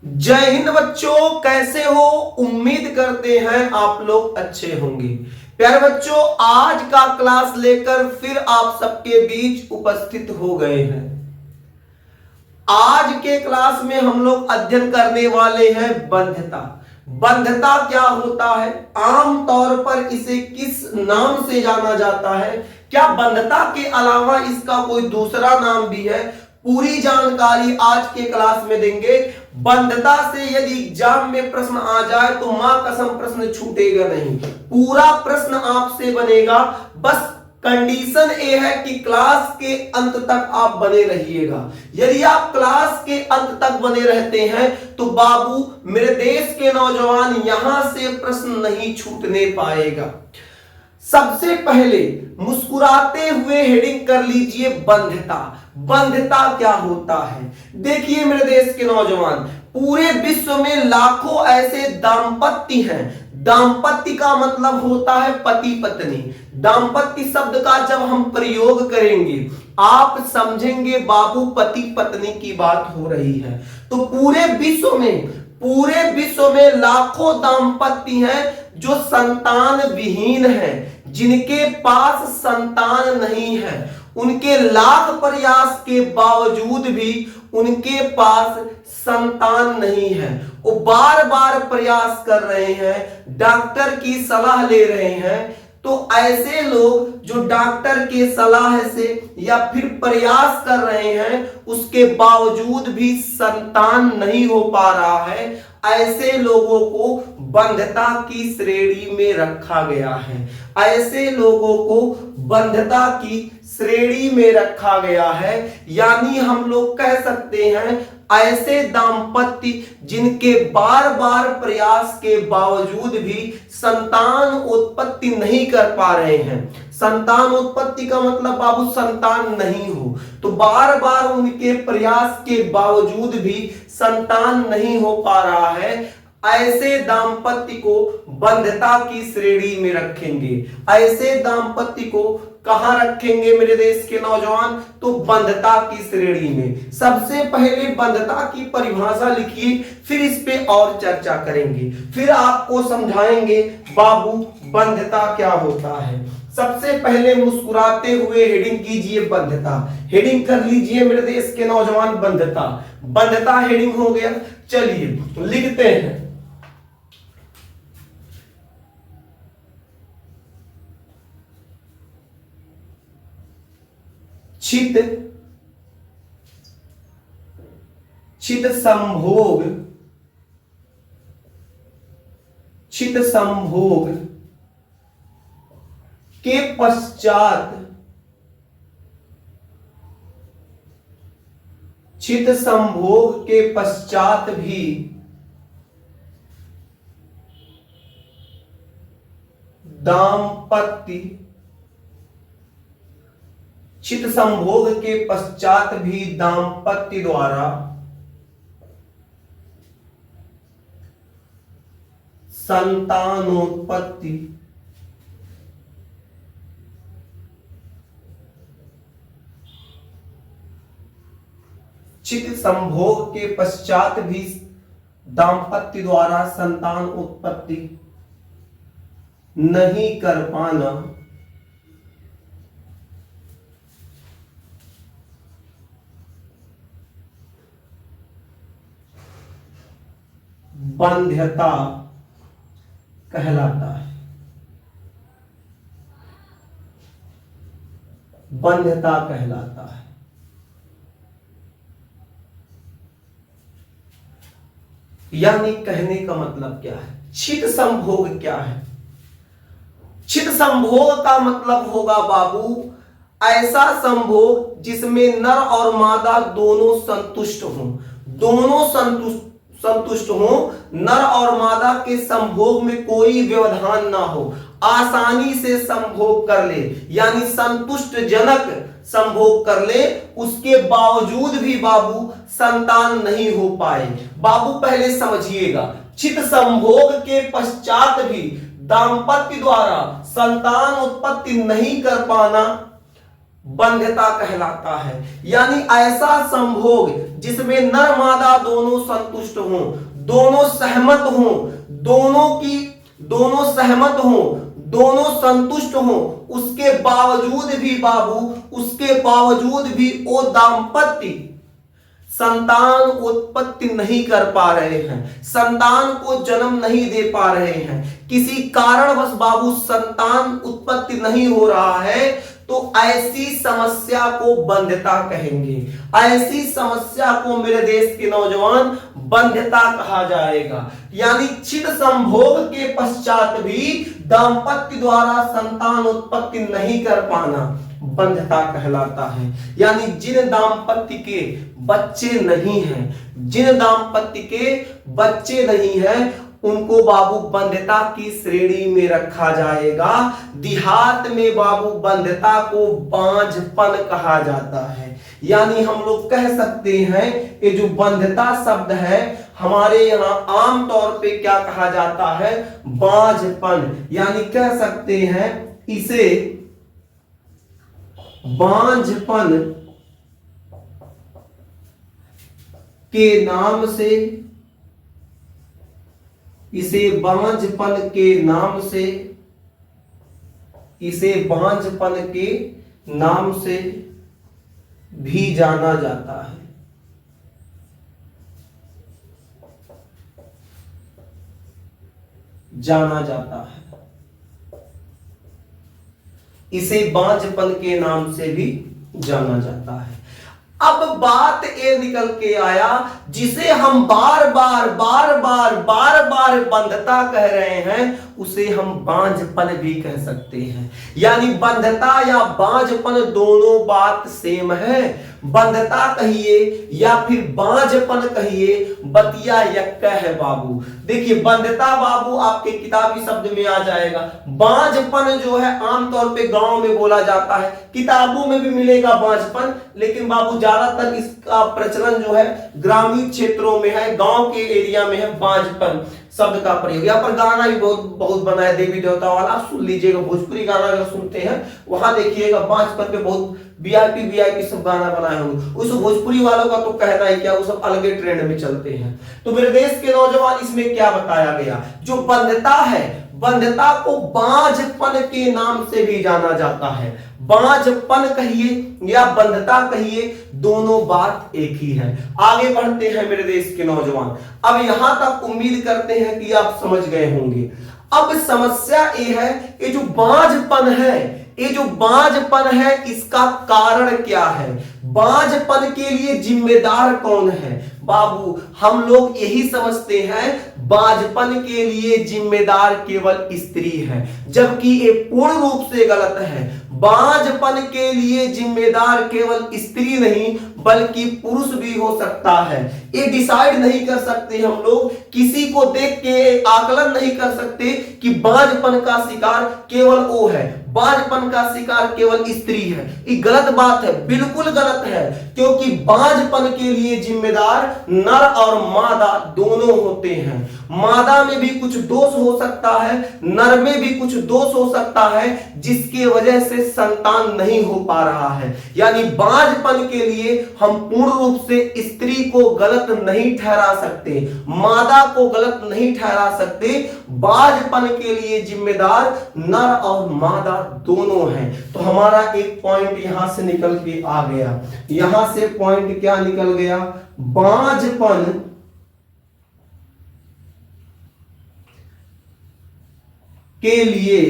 जय हिंद बच्चों, कैसे हो? उम्मीद करते हैं आप लोग अच्छे होंगे। प्यारे बच्चों, आज का क्लास लेकर फिर आप सबके बीच उपस्थित हो गए हैं। आज के क्लास में हम लोग अध्ययन करने वाले हैं बंध्यता। बंध्यता क्या होता है? आमतौर पर इसे किस नाम से जाना जाता है? क्या बंध्यता के अलावा इसका कोई दूसरा नाम भी है? पूरी जानकारी आज के क्लास में देंगे। बंध्यता से यदि एग्जाम में प्रश्न आ जाए तो मां कसम प्रश्न छूटेगा नहीं, पूरा प्रश्न आपसे बनेगा। बस कंडीशन ये है कि क्लास के अंत तक आप बने रहिएगा। यदि आप क्लास के अंत तक बने रहते हैं तो बाबू, मेरे देश के नौजवान, यहां से प्रश्न नहीं छूटने पाएगा। सबसे पहले मुस्कुराते हुए हेडिंग कर लीजिए बंध्यता। बंध्यता क्या होता है? देखिए मेरे देश के नौजवान, पूरे विश्व में लाखों ऐसे दाम्पत्य हैं। दाम्पत्य का मतलब होता है पति पत्नी। दाम्पत्य शब्द का जब हम प्रयोग करेंगे आप समझेंगे बाबू पति पत्नी की बात हो रही है। तो पूरे विश्व में लाखों दाम्पत्य हैं जो संतान विहीन हैं, जिनके पास संतान नहीं है। उनके लाख प्रयास के बावजूद भी उनके पास संतान नहीं है। वो बार बार प्रयास कर रहे हैं, डॉक्टर की सलाह ले रहे हैं। तो ऐसे लोग जो डॉक्टर के सलाह से या फिर प्रयास कर रहे हैं, उसके बावजूद भी संतान नहीं हो पा रहा है, ऐसे लोगों को बंध्यता की श्रेणी में रखा गया है। ऐसे लोगों को बंध्यता की श्रेणी में रखा गया है। यानी हम लोग कह सकते हैं ऐसे दाम्पत्य जिनके बार बार प्रयास के बावजूद भी संतान उत्पत्ति नहीं कर पा रहे हैं। संतान उत्पत्ति का मतलब बाबू संतान नहीं हो, तो बार बार उनके प्रयास के बावजूद भी संतान नहीं हो पा रहा है। ऐसे दाम्पत्य को बंध्यता की श्रेणी में रखेंगे। ऐसे दाम्पत्य को कहां रखेंगे मेरे देश के नौजवान? तो बंध्यता की श्रेणी में। सबसे पहले बंध्यता की परिभाषा लिखिए, फिर इस पे और चर्चा करेंगे, फिर आपको समझाएंगे बाबू बंध्यता क्या होता है। सबसे पहले मुस्कुराते हुए हेडिंग कीजिए बंध्यता। हेडिंग कर लीजिए मेरे देश के नौजवान बंध्यता। बंध्यता हेडिंग हो गया। चलिए लिखते हैं। चित संभोग के पश्चात चित संभोग के पश्चात भी दाम्पत्य चित संभोग के पश्चात भी दाम्पत्य द्वारा संतानोत्पत्ति चित संभोग के पश्चात भी दाम्पत्य द्वारा संतान उत्पत्ति नहीं कर पाना बंध्यता कहलाता है। बंध्यता कहलाता है। यानी कहने का मतलब क्या है? चित संभोग क्या है? चित संभोग का मतलब होगा बाबू ऐसा संभोग जिसमें नर और मादा दोनों संतुष्ट हों। दोनों संतुष्ट हो, नर और मादा के संभोग में कोई व्यवधान ना हो, आसानी से संभोग कर ले, यानी संतुष्ट जनक संभोग कर ले, उसके बावजूद भी बाबू संतान नहीं हो पाए। बाबू पहले समझिएगा, चित संभोग के पश्चात भी दाम्पत्य द्वारा संतान उत्पत्ति नहीं कर पाना बंध्यता कहलाता है। यानी ऐसा संभोग जिसमें नर मादा दोनों संतुष्ट हों, दोनों सहमत हों, दोनों सहमत हों, दोनों संतुष्ट हों, उसके बावजूद भी वो दाम्पत्य संतान उत्पत्ति नहीं कर पा रहे हैं, संतान को जन्म नहीं दे पा रहे हैं, किसी कारणवश बाबू संतान उत्पत्ति नहीं हो रहा है, तो ऐसी समस्या को बंध्यता कहेंगे। ऐसी समस्या को मेरे देश के नौजवान बंध्यता कहा जाएगा। यानी छिद संभोग के पश्चात भी दाम्पत्य द्वारा संतान उत्पत्ति नहीं कर पाना बंध्यता कहलाता है। यानी जिन दाम्पत्य के बच्चे नहीं हैं उनको बाबू बंध्यता की श्रेणी में रखा जाएगा। देहात में बाबू बंध्यता को बांझपन कहा जाता है। यानी हम लोग कह सकते हैं ये जो बंध्यता शब्द है हमारे यहाँ आमतौर पे क्या कहा जाता है, बांझपन। यानी कह सकते हैं इसे बांझपन के नाम से, इसे बांझपन के नाम से भी जाना जाता है। इसे बांझपन के नाम से भी जाना जाता है। अब बात ये निकल के आया जिसे हम बार बार बंध्यता कह रहे हैं उसे हम बांझपन भी कह सकते हैं। यानी बंध्यता या बांझपन दोनों बात सेम है। बंध्यता कहिए या फिर बांझपन कहिए, बतिया यक्का है बाबू। देखिए बंध्यता बाबू आपके किताबी शब्द में आ जाएगा। बांझपन जो है आमतौर पे गांव में बोला जाता है, किताबों में भी मिलेगा बांझपन, लेकिन बाबू ज्यादातर इसका प्रचलन जो है ग्रामीण क्षेत्रों में है, गांव के एरिया में है बांझपन शब्द का प्रयोग। यहाँ पर गाना भी बहुत बना है देवी देवता वाला, आप सुन लीजिएगा। भोजपुरी गाना अगर सुनते हैं वहां देखिएगा बांझपन पे बहुत वीआईपी सब गाना बनाए होंगे। उस भोजपुरी वालों का तो कहना है क्या, वो सब अलग ट्रेंड में चलते हैं। तो मेरे देश के नौजवान इसमें क्या बताया गया, जो बंध्यता है, बंध्यता को बांझपन के नाम से भी जाना जाता है। बांझपन कहिए या बंध्यता कहिए, दोनों बात एक ही है। आगे बढ़ते हैं मेरे देश के नौजवान। अब यहां तक उम्मीद करते हैं कि आप समझ गए होंगे। अब समस्या ये है, ये जो बांझपन है इसका कारण क्या है, बांझपन के लिए जिम्मेदार कौन है। बाबू हम लोग यही समझते हैं बांझपन के लिए जिम्मेदार केवल स्त्री है, जबकि ये पूर्ण रूप से गलत है। बांझपन के लिए जिम्मेदार केवल स्त्री नहीं बल्कि पुरुष भी हो सकता है। ये डिसाइड नहीं कर सकते हम लोग, किसी को देख के आकलन नहीं कर सकते कि बांझपन का शिकार केवल वो है, बांझपन का शिकार केवल स्त्री है। ये गलत बात है, बिल्कुल गलत है, क्योंकि बांझपन के लिए जिम्मेदार नर और मादा दोनों होते हैं। मादा में भी कुछ दोष हो सकता है, नर में भी कुछ दोष हो सकता है, जिसकी वजह से संतान नहीं हो पा रहा है। यानी बांझपन के लिए हम पूर्ण रूप से स्त्री को गलत नहीं ठहरा सकते, मादा को गलत नहीं ठहरा सकते। बांझपन के लिए जिम्मेदार नर और मादा दोनों हैं। तो हमारा एक पॉइंट यहां से निकल के आ गया। यहां से पॉइंट क्या निकल गया, बांझपन के लिए,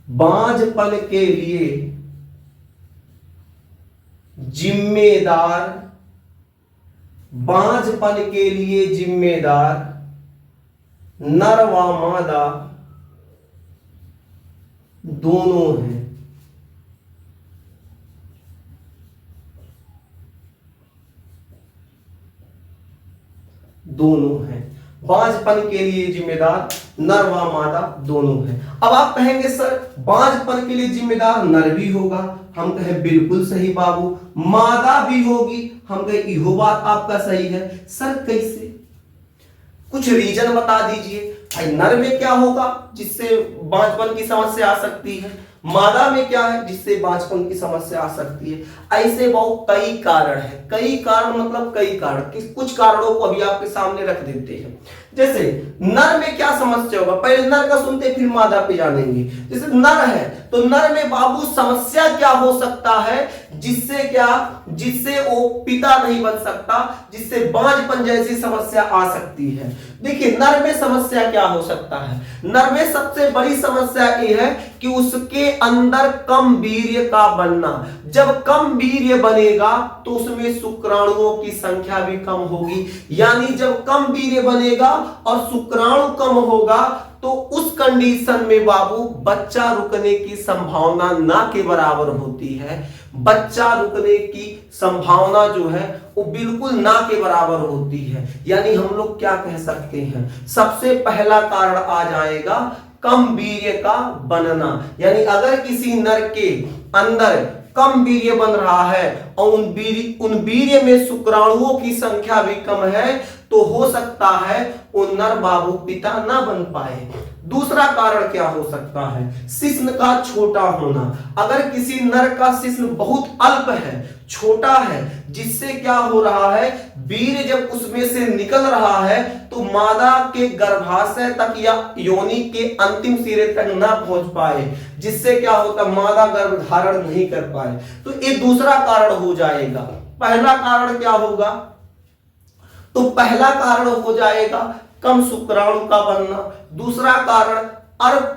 बांझपन के लिए जिम्मेदार, बांझपन के लिए जिम्मेदार नर व मादा दोनों हैं। दोनों हैं, बांझपन के लिए जिम्मेदार नर व मादा दोनों हैं। अब आप कहेंगे सर बांझपन के लिए जिम्मेदार नर भी होगा, हम कहें बिल्कुल सही बाबू, मादा भी होगी, हम कहें यह बात आपका सही है। सर कैसे, कुछ रीजन बता दीजिए। भाई नर में क्या होगा जिससे बांझपन की समस्या आ सकती है, मादा में क्या है जिससे बांझपन की समस्या आ सकती है। ऐसे बहुत कई कारण है, कई कारण मतलब कई कारण, कुछ कारणों को अभी आपके सामने रख देते हैं। जैसे नर में क्या समस्या होगा, पहले नर का सुनते फिर मादा पे जानेंगे। जैसे नर है तो नर में बाबू समस्या क्या हो सकता है, जिससे क्या, जिससे वो पिता नहीं बन सकता, जिससे बांझपन जैसी समस्या आ सकती है। देखिए नर में समस्या क्या हो सकता है, नर में सबसे बड़ी समस्या ये है कि उसके अंदर कम वीर्य का बनना। जब कम वीर्य बनेगा तो उसमें शुक्राणुओं की संख्या भी कम होगी, यानी जब कम वीर्य बनेगा और शुक्राणु कम होगा तो उस कंडीशन में बाबू बच्चा रुकने की संभावना ना के बराबर होती है। बच्चा रुकने की संभावना जो है वो बिल्कुल ना के बराबर होती है। यानी हम लोग क्या कह सकते हैं, सबसे पहला कारण आ जाएगा कम वीर्य का बनना। यानी अगर किसी नर के अंदर कम वीर्य बन रहा है और उन वीर्य में शुक्राणुओं की संख्या भी कम है तो हो सकता है वो नर बाबू पिता ना बन पाए। दूसरा कारण क्या हो सकता है, शिश्न का छोटा होना। अगर किसी नर का शिश्न बहुत अल्प है, छोटा है, जिससे क्या हो रहा है, वीर्य जब उसमें से निकल रहा है तो मादा के गर्भाशय तक या योनि के अंतिम सिरे तक ना पहुंच पाए, जिससे क्या होता, मादा गर्भ धारण नहीं कर पाए। तो ये दूसरा कारण हो जाएगा। पहला कारण क्या होगा, तो पहला कारण हो जाएगा कम शुक्राणु का बनना। दूसरा कारण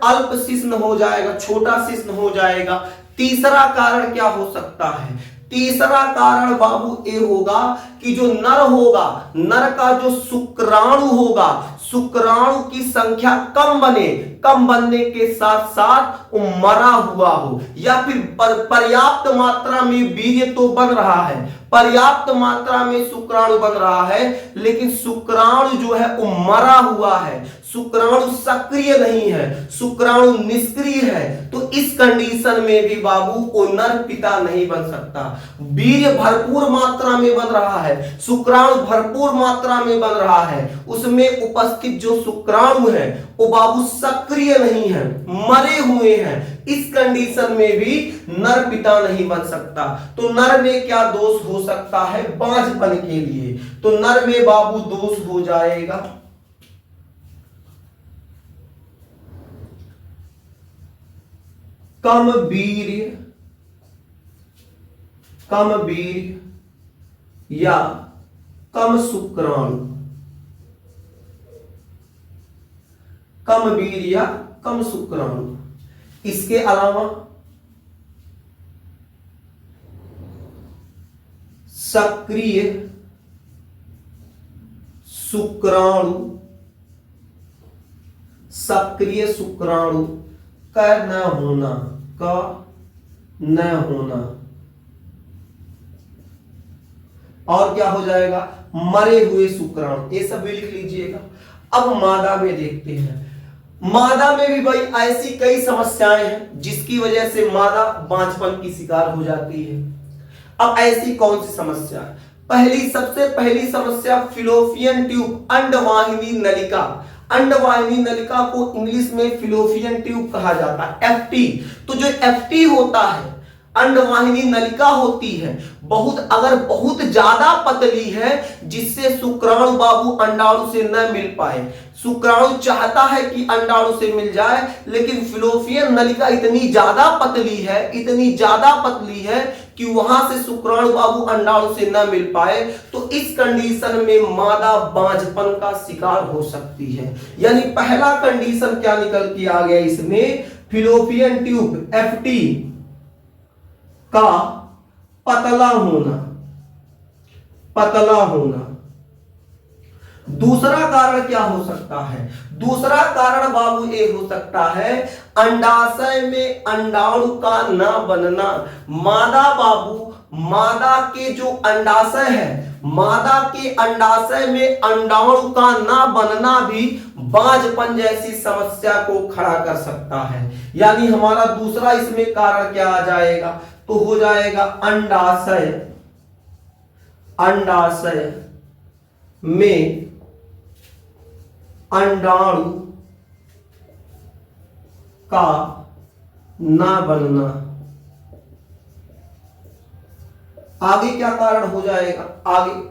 अल्प शिश्न हो जाएगा, छोटा शिश्न हो जाएगा। तीसरा कारण क्या हो सकता है, तीसरा कारण बाबू ये होगा कि जो नर होगा, नर का जो शुक्राणु होगा, शुक्राणु की संख्या कम बने, कम बनने के साथ साथ वो मरा हुआ हो, या फिर पर्याप्त मात्रा में वीर्य तो बन रहा है, पर्याप्त मात्रा में शुक्राणु बन रहा है, लेकिन शुक्राणु जो है वो मरा हुआ है, शुक्राणु सक्रिय नहीं है, शुक्राणु निष्क्रिय है। तो इस कंडीशन में भी बाबू वो नर पिता नहीं बन सकता। वीर्य भरपूर मात्रा में बन रहा है, शुक्राणु भरपूर मात्रा में बन रहा है, उसमें उपस्थित जो शुक्राणु है वो बाबू सक्रिय नहीं है, मरे हुए हैं। इस कंडीशन में भी नर पिता नहीं बन सकता। तो नर में क्या दोष हो सकता है, बांझपन के लिए, तो नर में बाबू दोष हो जाएगा कम वीर्य या कम शुक्राणु, कम वीर्य या कम शुक्राणु। इसके अलावा सक्रिय शुक्राणु, सक्रिय शुक्राणु का न होना, का न होना। और क्या हो जाएगा, मरे हुए शुक्राणु, ये सब भी लिख लीजिएगा। अब मादा में देखते हैं। मादा में भी भाई ऐसी कई समस्याएं हैं जिसकी वजह से मादा बांझपन की शिकार हो जाती है। अब ऐसी कौन सी समस्या है, सबसे पहली समस्या फिलोपियन ट्यूब, अंडवाहिनी नलिका। अंडवाहिनी नलिका को इंग्लिश में फिलोपियन ट्यूब कहा जाता है, एफटी। तो जो एफटी होता है, अंडवाहिनी नलिका होती है, अगर बहुत ज्यादा पतली है जिससे शुक्राणु बाबू अंडाणु से न मिल पाए। शुक्राणु चाहता है कि अंडाणु से मिल जाए, लेकिन फिलोपियन नलिका इतनी ज्यादा पतली है, इतनी ज्यादा पतली है कि वहां से शुक्राणु बाबू अंडाणु से न मिल पाए। तो इस कंडीशन में मादा बांझपन का शिकार हो सकती है। यानी पहला कंडीशन क्या निकल के आ गया इसमें, फिलोपियन ट्यूब एफटी का पतला होना, पतला होना। दूसरा कारण क्या हो सकता है, दूसरा कारण बाबू ये हो सकता है अंडाशय में अंडाणु का न बनना। मादा बाबू, मादा के जो अंडाशय है, मादा के अंडाशय में अंडाणु का न बनना भी बांझपन जैसी समस्या को खड़ा कर सकता है। यानी हमारा दूसरा इसमें कारण क्या आ जाएगा, तो हो जाएगा अंडाशय, अंडाशय में अंडाणु का ना बनना। आगे क्या कारण हो जाएगा? आगे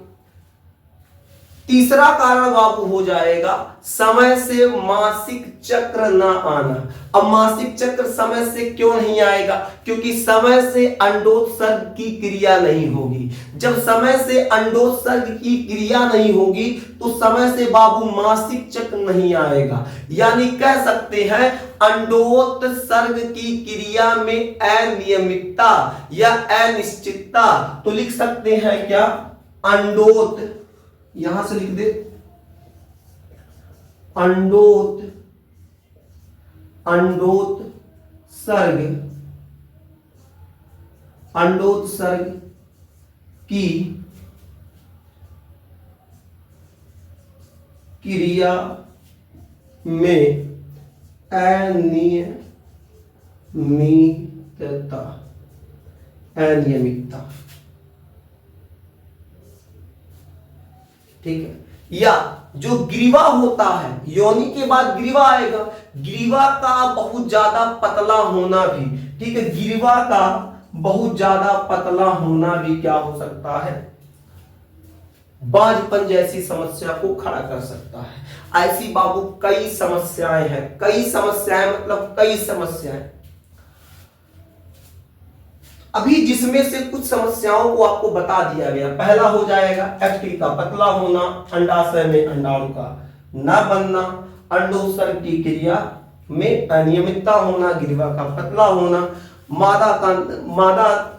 तीसरा कारण बाबू हो जाएगा समय से मासिक चक्र ना आना। अब मासिक चक्र समय से क्यों नहीं आएगा? क्योंकि समय से अंडोत्सर्ग की क्रिया नहीं होगी। जब समय से अंडोत्सर्ग की क्रिया नहीं होगी तो समय से बाबू मासिक चक्र नहीं आएगा। यानी कह सकते हैं अंडोत्सर्ग की क्रिया में अनियमितता या अनिश्चितता। तो लिख सकते हैं क्या? यहां से लिख दे अंडोत्सर्ग की क्रिया में अनियमितता। ठीक है। या जो ग्रीवा होता है, योनि के बाद ग्रीवा आएगा, ग्रीवा का बहुत ज्यादा पतला होना भी, ठीक है, ग्रीवा का बहुत ज्यादा पतला होना भी क्या हो सकता है? बांझपन जैसी समस्या को खड़ा कर सकता है। ऐसी बाबू कई समस्याएं हैं, कई समस्याएं मतलब कई समस्याएं। अभी जिसमें से कुछ समस्याओं को आपको बता दिया गया। पहला हो जाएगा एफटी का पतला होना, अंडाशय में अंडाणु का न बनना, अंडोत्सर्ग की क्रिया में अनियमितता होना, ग्रीवा का पतला होना, मादा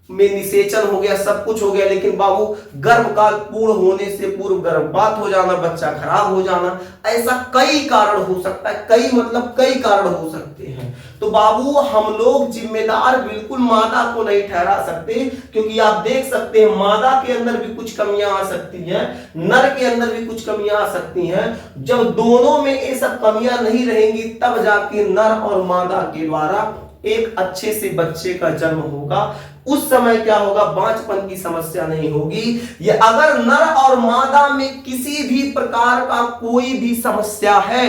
में निषेचन हो गया, सब कुछ हो गया, लेकिन बाबू गर्भकाल पूर्ण होने से पूर्व गर्भपात हो जाना, बच्चा खराब हो जाना, ऐसा कई कारण हो सकता है। कई मतलब कई कारण हो सकते हैं। तो बाबू हम लोग जिम्मेदार बिल्कुल मादा को नहीं ठहरा सकते, क्योंकि आप देख सकते हैं मादा के अंदर भी कुछ कमियां आ सकती हैं, नर के अंदर भी कुछ कमियां आ सकती हैं। जब दोनों में ये सब कमियां नहीं रहेंगी तब जाके नर और मादा के द्वारा एक अच्छे से बच्चे का जन्म होगा। उस समय क्या होगा? बांझपन की समस्या नहीं होगी। ये अगर नर और मादा में किसी भी प्रकार का कोई भी समस्या है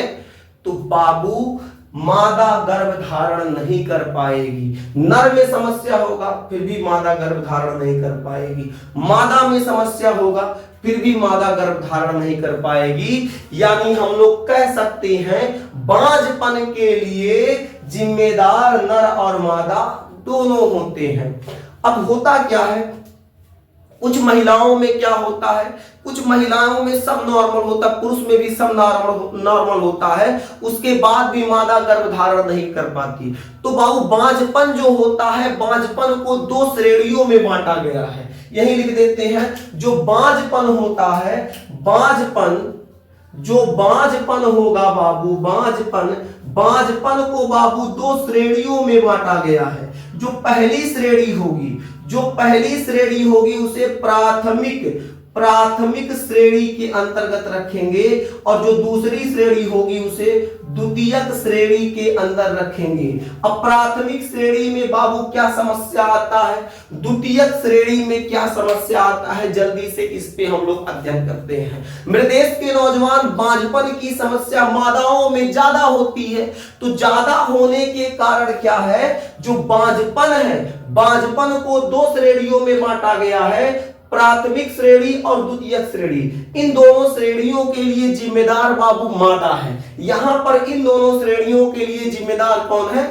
तो बाबू मादा गर्भ धारण नहीं कर पाएगी। नर में समस्या होगा फिर भी मादा गर्भ धारण नहीं कर पाएगी, मादा में समस्या होगा फिर भी मादा गर्भ धारण नहीं कर पाएगी। यानी हम लोग कह सकते हैं बांझपन के लिए जिम्मेदार नर और मादा दोनों होते हैं। अब होता क्या है, कुछ महिलाओं में क्या होता है, कुछ महिलाओं में सब नॉर्मल होता है, पुरुष में भी सब नॉर्मल होता है, उसके बाद भी मादा गर्भ धारण नहीं कर पाती। तो बाबू बांझपन जो होता है, बांझपन को दो श्रेणियों में बांटा गया है। यही लिख देते हैं, जो बांझपन होता है, जो बांझपन होगा बाबू, बांझपन को बाबू दो श्रेणियों में बांटा गया है। जो पहली श्रेणी होगी उसे प्राथमिक श्रेणी के अंतर्गत रखेंगे, और जो दूसरी श्रेणी होगी उसे द्वितीयक श्रेणी के अंदर रखेंगे। अब प्राथमिक श्रेणी में बाबू क्या समस्या आता है, द्वितीयक श्रेणी में क्या समस्या आता है, जल्दी से इस पे हम लोग अध्ययन करते हैं। मेरे देश के नौजवान, बांझपन की समस्या मादाओं में ज्यादा होती है। तो ज्यादा होने के कारण क्या है, जो बांझपन है, बांझपन को दो श्रेणियों में बांटा गया है, प्राथमिक श्रेणी और द्वितीयक श्रेणी। इन दोनों श्रेणियों के लिए जिम्मेदार बाबू मादा है। यहां पर इन दोनों श्रेणियों के लिए जिम्मेदार कौन है?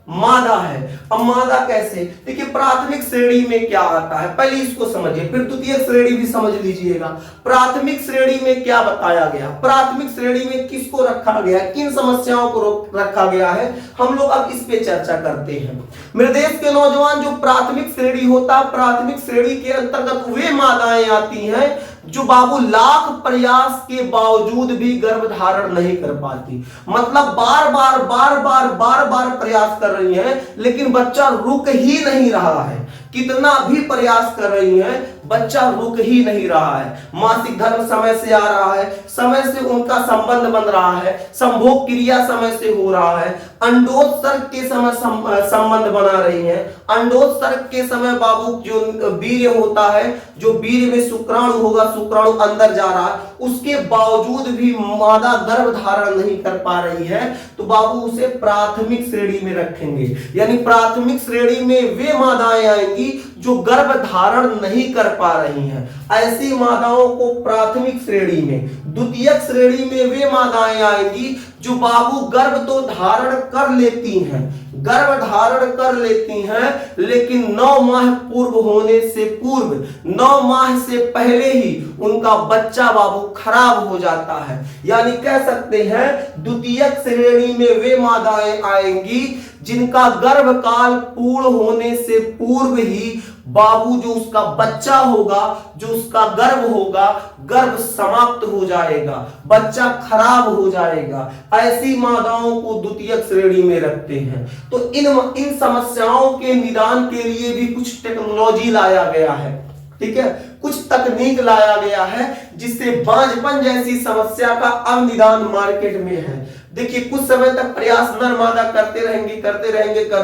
मादा है। अब मादा कैसे? देखिए प्राथमिक श्रेणी में क्या आता है, पहले इसको समझिए, फिर द्वितीय श्रेणी भी समझ लीजिएगा। प्राथमिक श्रेणी में क्या बताया गया, प्राथमिक श्रेणी में किसको रखा गया, किन समस्याओं को रखा गया है, हम लोग अब इस पे चर्चा करते हैं। मेरे देश के नौजवान, जो प्राथमिक श्रेणी होता है, प्राथमिक श्रेणी के अंतर्गत वे मादाएं आती हैं जो बाबू लाख प्रयास के बावजूद भी गर्भ धारण नहीं कर पाती। मतलब बार बार प्रयास कर रही हैं लेकिन बच्चा रुक ही नहीं रहा है। कितना भी प्रयास कर रही हैं, बच्चा रुक ही नहीं रहा है, मासिक धर्म समय से आ रहा है, समय से उनका संबंध बन रहा है, संभोग क्रिया समय से हो रहा है, अंडोत्सर्ग के समय संबंध बना रही है। अंडोत्सर्ग के समय बाबू जो वीर्य होता है, जो वीर्य में शुक्राणु होगा, शुक्राणु अंदर जा रहा है, उसके बावजूद भी मादा गर्भ धारण नहीं कर पा रही है, तो बाबू उसे प्राथमिक श्रेणी में रखेंगे। यानी प्राथमिक श्रेणी में वे मादाएं आएंगी जो गर्भ धारण नहीं कर पा रही हैं, ऐसी मादाओं को प्राथमिक श्रेणी में। द्वितीयक श्रेणी में वे मादाएं आएंगी जो बाबू गर्भ तो धारण कर लेती हैं, गर्भ धारण कर लेती हैं, लेकिन 9 माह पूर्व होने से पूर्व, 9 माह से पहले ही उनका बच्चा बाबू खराब हो जाता है। यानी कह सकते हैं द्वितीयक श्रेणी में वे मादाएं आएंगी जिनका गर्भकाल पूर्ण होने से पूर्व ही बाबू जो उसका बच्चा होगा, जो उसका गर्भ होगा, गर्भ समाप्त हो जाएगा, बच्चा खराब हो जाएगा, ऐसी मादाओं को द्वितीयक श्रेणी में रखते हैं। तो इन समस्याओं के निदान के लिए भी कुछ टेक्नोलॉजी लाया गया है, ठीक है, कुछ तकनीक लाया गया है जिससे बांझपन जैसी समस्या का अब निदान मार्केट में है। देखिए कुछ समय तक प्रयास नर मादा करते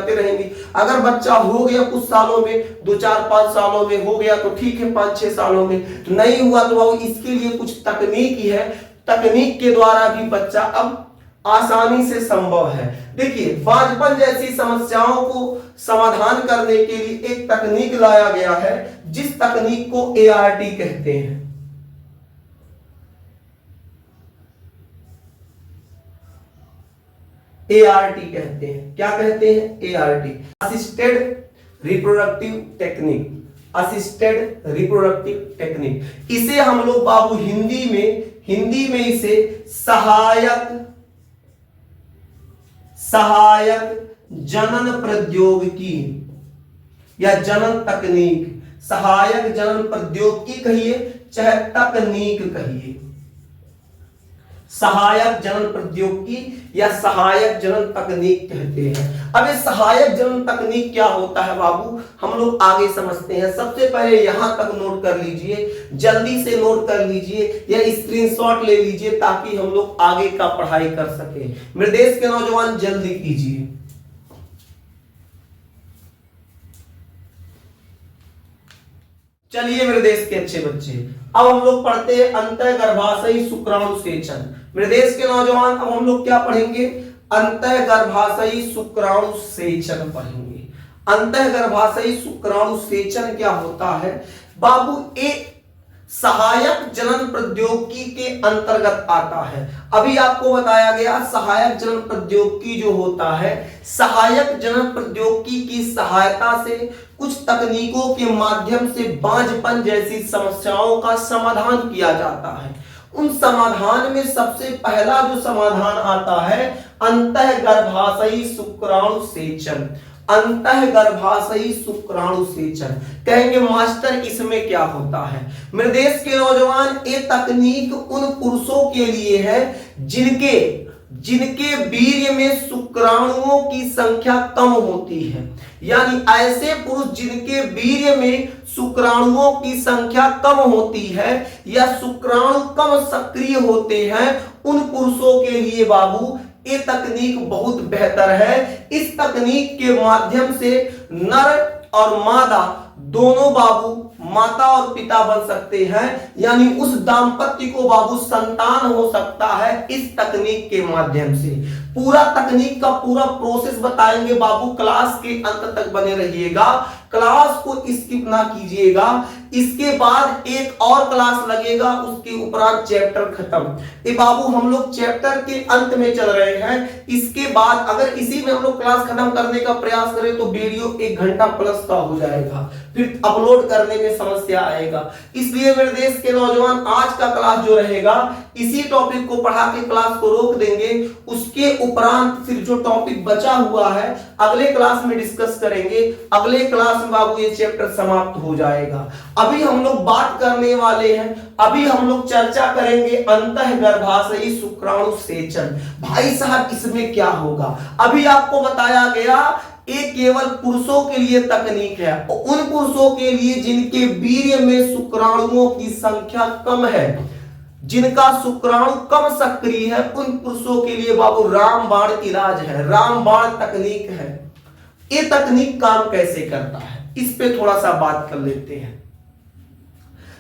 रहेंगे। अगर बच्चा हो गया कुछ सालों में, 2-4-5 सालों में हो गया तो ठीक है, 5-6 सालों में नहीं हुआ तो वो इसके लिए कुछ तकनीक ही है, तकनीक के द्वारा भी बच्चा अब आसानी से संभव है। देखिए बांझपन जैसी समस्याओं को समाधान करने के लिए एक तकनीक लाया गया है जिस तकनीक को ART कहते हैं। ART कहते हैं, क्या कहते हैं? ART, assisted reproductive technique, assisted reproductive technique. इसे हम लोग बाबू हिंदी में इसे सहायक जनन प्रौद्योगिकी या जनन तकनीक, सहायक जनन प्रौद्योगिकी कहिए चाहे तकनीक कहिए, सहायक जनन प्रौद्योगिकी या सहायक जनन तकनीक कहते हैं। अब ये सहायक जनन तकनीक क्या होता है बाबू, हम लोग आगे समझते हैं। सबसे पहले यहां तक नोट कर लीजिए, जल्दी से नोट कर लीजिए या स्क्रीनशॉट ले लीजिए ताकि हम लोग आगे का पढ़ाई कर सके। मेरे देश के नौजवान जल्दी कीजिए। चलिए मेरे देश के अच्छे बच्चे, अब हम लोग पढ़ते हैं अंतःगर्भाशयी शुक्राणु सेचन। मेरे देश के नौजवान अब हम लोग क्या पढ़ेंगे? अंतःगर्भाशयी शुक्राणु सेचन पढ़ेंगे। अंतःगर्भाशयी शुक्राणु सेचन क्या होता है बाबू? एक सहायक जनन प्रौद्योगिकी के अंतर्गत आता है। अभी आपको बताया गया सहायक जनन प्रौद्योगिकी जो होता है, सहायक जनन प्रौद्योगिकी की सहायता से कुछ तकनीकों के माध्यम से बांझपन जैसी समस्याओं का समाधान किया जाता है। उन समाधान में सबसे पहला जो समाधान आता है अंतःगर्भाशयी शुक्राणु सेचन। अंतःगर्भाशयी शुक्राणु सेचन कहेंगे मास्टर इसमें क्या होता है? मेरे देश के नौजवान, ये तकनीक उन पुरुषों के लिए है जिनके वीर्य में शुक्राणुओं की संख्या कम होती है। यानी ऐसे पुरुष जिनके वीर्य में शुक्राणुओं की संख्या कम होती है या शुक्राणु कम सक्रिय होते हैं, उन पुरुषों के लिए बाबू ये तकनीक बहुत बेहतर है। इस तकनीक के माध्यम से नर और मादा दोनों बाबू माता और पिता बन सकते हैं, यानी उस दाम्पत्य को बाबू संतान हो सकता है इस तकनीक के माध्यम से। पूरा तकनीक का पूरा प्रोसेस बताएंगे बाबू, क्लास के अंत तक बने रहिएगा, क्लास को स्किप ना कीजिएगा। इसके बाद एक और क्लास लगेगा, उसके उपरांत चैप्टर खत्म। ये बाबू हम लोग चैप्टर के अंत में चल रहे हैं। इसके बाद अगर इसी में हम लोग क्लास खत्म करने का प्रयास करें तो वीडियो 1 घंटा प्लस का हो जाएगा, फिर अपलोड करने में समस्या आएगा। इसलिए मेरे देश के नौजवान, आज का क्लास जो रहेगा इसी टॉपिक को पढ़ा के क्लास को रोक देंगे। उसके उपरांत फिर जो टॉपिक बचा हुआ है अगले क्लास में डिस्कस करेंगे। अगले क्लास में बाबू ये चैप्टर समाप्त हो जाएगा। अभी हम लोग बात करने वाले हैं, अभी हम लोग चर्चा करेंगे अंतःगर्भाशयी शुक्राणु सेचन। भाई साहब इसमें क्या होगा? अभी आपको बताया गया ये केवल पुरुषों के लिए तकनीक है, उन पुरुषों के लिए जिनके वीर्य में शुक्राणुओं की संख्या कम है, जिनका शुक्राणु कम सक्रिय है, उन पुरुषों के लिए बाबू रामबाण इलाज है, रामबाण तकनीक है। ये तकनीक काम कैसे करता है, इस पे थोड़ा सा बात कर लेते हैं।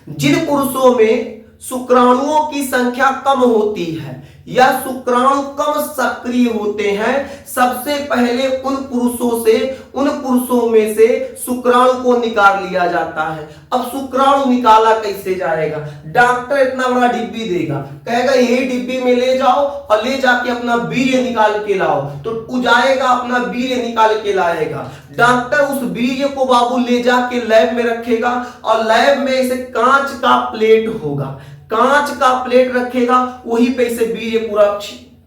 जिन पुरुषों में शुक्राणुओं की संख्या कम होती है या शुक्राणु कम सक्रिय होते हैं, सबसे पहले उन पुरुषों में से शुक्राणु को निकाल लिया जाता है। अब शुक्राणु निकाला कैसे जाएगा? डॉक्टर इतना बड़ा डिब्बी देगा, कहेगा यही डिब्बी में ले जाओ और ले जाके अपना वीर्य निकाल के लाओ, तो जाएगा अपना वीर्य निकाल के लाएगा। डॉक्टर उस वीर्य को बाबू ले जाके लैब में रखेगा और लैब में इसे कांच का प्लेट होगा, कांच का प्लेट रखेगा, वही पे इसे वीर्य पूरा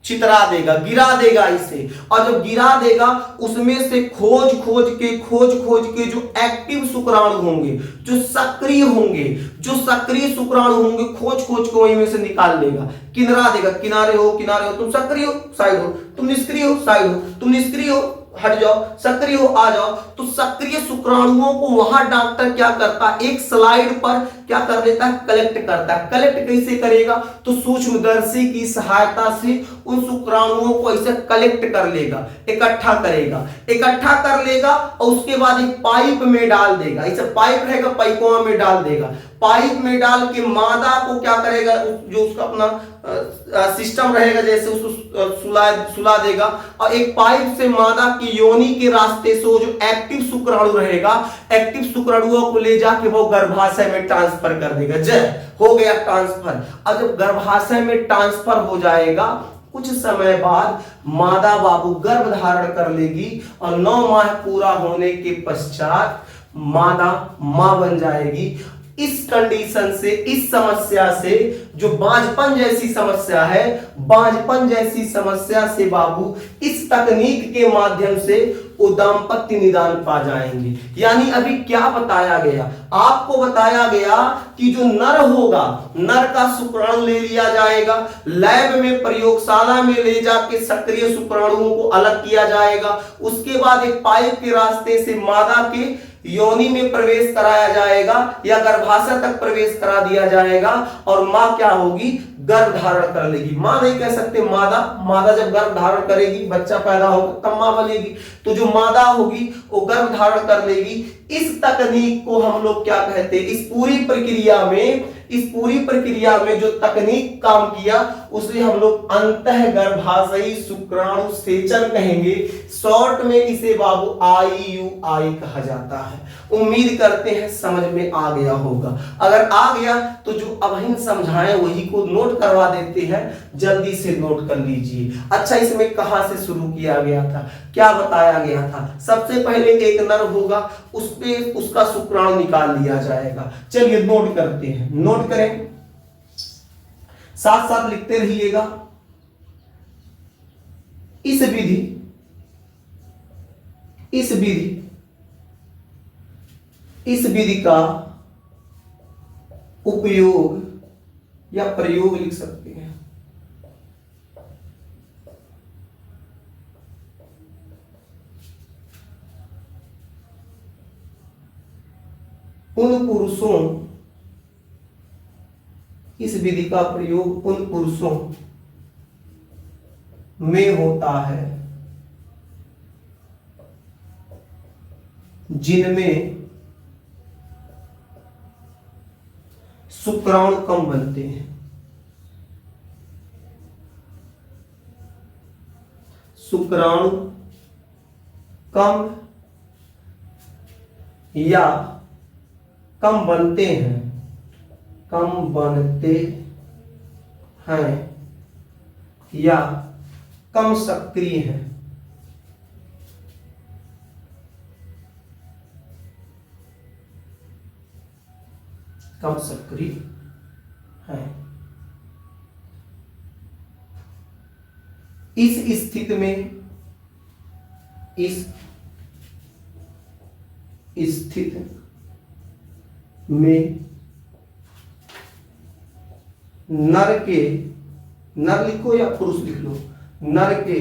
चितरा देगा, गिरा देगा इसे। और जब गिरा देगा उसमें से खोज खोज के जो एक्टिव शुक्राणु होंगे, जो सक्रिय शुक्राणु होंगे, खोज के वहीं में से निकाल लेगा, किनारा देगा, किनारे हो तुम सक्रिय हो साइड हो, तुम निष्क्रिय हो साइड हो, तुम निष्क्रिय हो हट जाओ, सक्रिय हो आ जाओ। तो सक्रिय शुक्राणुओं को वहां डॉक्टर क्या करता है, एक स्लाइड पर क्या कर देता है, कलेक्ट करता है। कलेक्ट कैसे करेगा? तो सूक्ष्मदर्शी की सहायता से उन शुक्राणुओं को ऐसे कलेक्ट कर लेगा, इकट्ठा कर लेगा और उसके बाद एक पाइप में डाल देगा। ऐसे पाइप रहेगा, पाइपों में डाल देगा। पाइप में डाल के मादा को क्या करेगा, जो उसका अपना सिस्टम रहेगा, जैसे उसको सुला देगा और एक पाइप से मादा की योनि के रास्ते से वो जो एक्टिव शुक्राणु रहेगा, एक्टिव शुक्राणुओं को ले जाके वो गर्भाशय में ट्रांसफर कर देगा। जय हो गया ट्रांसफर। और जब गर्भाशय में ट्रांसफर हो जाएगा, कुछ समय बाद मादा बाबू गर्भ धारण कर लेगी और 9 माह पूरा होने के पश्चात मादा मां बन जाएगी। इस कंडीशन से, इस समस्या से, जो बांझपन जैसी समस्या है, बांझपन जैसी समस्या से बाबू इस तकनीक के माध्यम से वो दाम्पत्य निदान पा जाएंगे। यानी अभी क्या बताया गया, आपको बताया गया कि जो नर होगा, नर का शुक्राणु ले लिया जाएगा, लैब में प्रयोगशाला में ले जाके सक्रिय शुक्राणुओं को अलग किया जाएगा। उसके बाद एक पाइप के रास्ते से मादा के योनि में प्रवेश कराया जाएगा या गर्भाशय तक प्रवेश करा दिया जाएगा और मां क्या होगी, गर्भ धारण कर लेगी। मां नहीं कह सकते, मादा जब गर्भ धारण करेगी, बच्चा पैदा होगा तब मां बनेगी। तो जो मादा होगी वो गर्भ धारण कर लेगी। इस तकनीक को हम लोग क्या कहते हैं, इस पूरी प्रक्रिया में जो तकनीक काम किया उसे हम लोग अंतः गर्भाशयी शुक्राणु सेचन कहेंगे। शॉर्ट में इसे बाबू IUI कहा जाता है। उम्मीद करते हैं समझ में आ गया होगा। अगर आ गया तो जो अब हम समझाएं वही को नोट करवा देते हैं, जल्दी से नोट कर लीजिए। अच्छा, इसमें कहां से शुरू किया गया था, क्या बताया गया था? सबसे पहले एक नर होगा, उस पे उसका शुक्राणु निकाल लिया जाएगा। चलिए नोट करते हैं, नोट करें, साथ साथ लिखते रहिएगा। इस विधि का उपयोग या प्रयोग लिख सकते हैं। इस विधि का प्रयोग उन पुरुषों में होता है जिनमें शुक्राणु कम बनते हैं। शुक्राणु कम या कम बनते हैं या कम सक्रिय हैं। कम सक्रिय है। इस स्थिति में नर लिखो या पुरुष लिख लो, नर के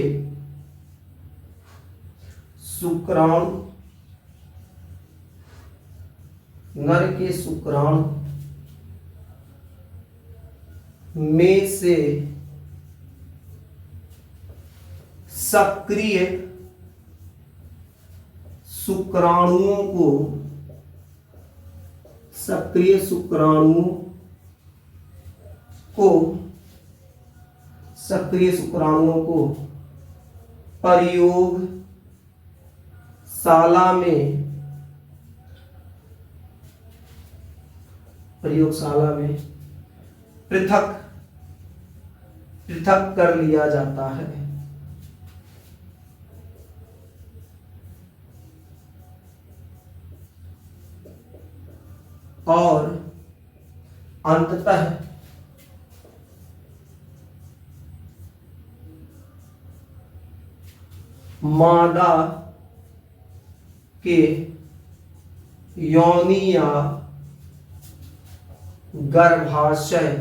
शुक्राणु, नर के शुक्राणु में से सक्रिय शुक्राणुओं को, सक्रिय शुक्राणुओं को, सक्रिय शुक्राणुओं को प्रयोगशाला में पृथक कर लिया जाता है। और अंततः मादा के योनि या गर्भाशय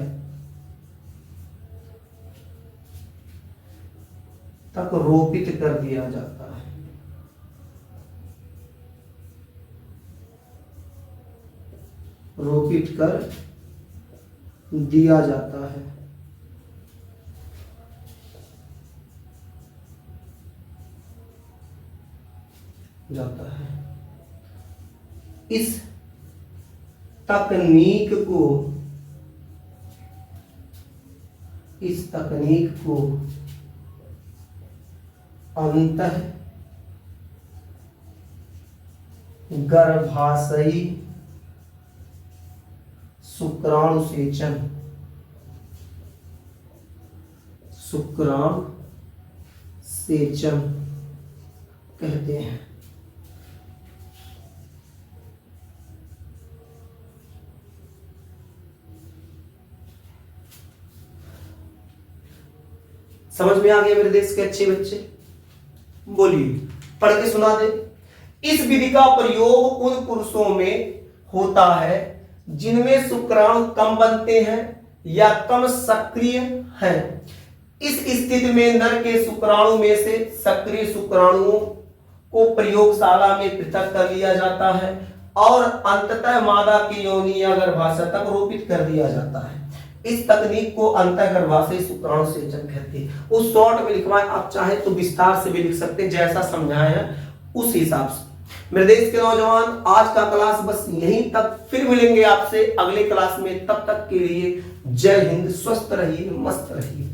तक रोपित कर दिया जाता है। रोपित कर दिया जाता है। इस तकनीक को अंतः गर्भाशयी शुक्राणु सेचन कहते हैं। समझ में आ गया मेरे देश के अच्छे बच्चे? बोलिए, पढ़ के सुना दे। इस विधि का प्रयोग उन पुरुषों में होता है जिनमें शुक्राणु कम बनते हैं या कम सक्रिय हैं। इस स्थिति में नर के शुक्राणु में से सक्रिय शुक्राणुओं को प्रयोगशाला में पृथक कर लिया जाता है और अंततः मादा की योनि या गर्भाशय तक रोपित कर दिया जाता है। इस तकनीक को अंतःगर्भाशयी शुक्राणु सेचन कहते हैं। उस शॉर्ट में लिखवाएं, आप चाहे तो विस्तार से भी लिख सकते हैं, जैसा समझाया है उस हिसाब से। मेरे देश के नौजवान, आज का क्लास बस यहीं तक, फिर मिलेंगे आपसे अगले क्लास में। तब तक के लिए जय हिंद, स्वस्थ रहिए, मस्त रहिए।